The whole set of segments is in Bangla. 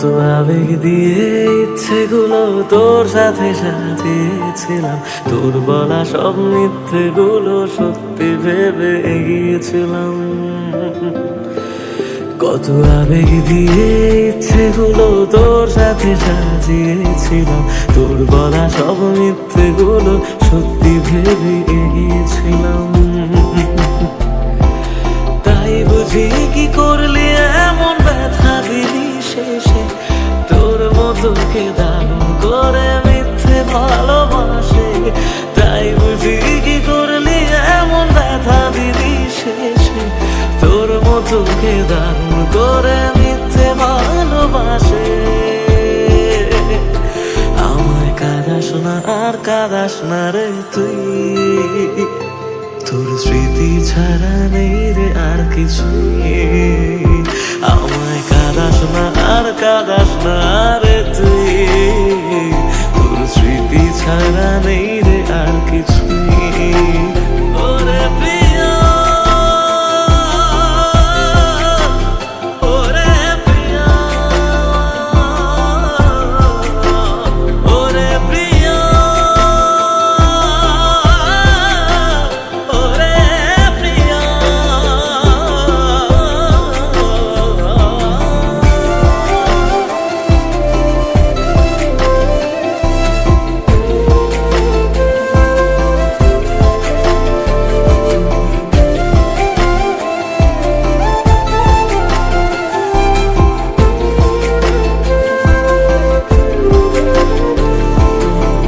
কত আবেগ দিয়ে ইচ্ছেগুলো তোর সাথে সাজিয়েছিলাম, তোর বলা সব মিথ্যেগুলো সত্যি ভেবে এগিয়েছিলাম। কত আবেগ দিয়ে ইচ্ছেগুলো তোর সাথে সাজিয়েছিলাম, তোর বলা সব মিথ্যেগুলো সত্যি ভেবে এগিয়েছিলাম। তাই বুঝি কি করলি এমন ব্যথা দিলি শেষে, তোর মতো কে দারুণ করে মিথ্যে ভালোবাসে। তাই বুঝি কি করলি এমন ব্যথা দিলি শেষে, তোর মতো কে দারুণ করে মিথ্যে ভালোবাসে। আমায় কাঁদাস না আর কাঁদাস না রে তুই, তোর স্মৃতি ছাড়া নেই রে আর কিছু। আমায় কাঁদাস না আর কাঁদাস না রে তুই, তোর স্মৃতি ছাড়া নেই রে আর কিছু। ওরে প্রিয়, ওরে প্রিয়, ওরে প্রিয়, ওরে প্রিয়।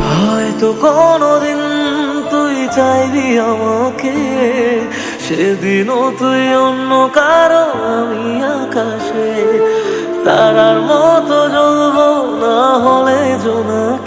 হয়তো কোনদিন তুই চাইবি আমাকে, সেদিনও তুই অন্য কারো আমি আকাশে। তারার মতো জ্বলবো না হলে জোনাক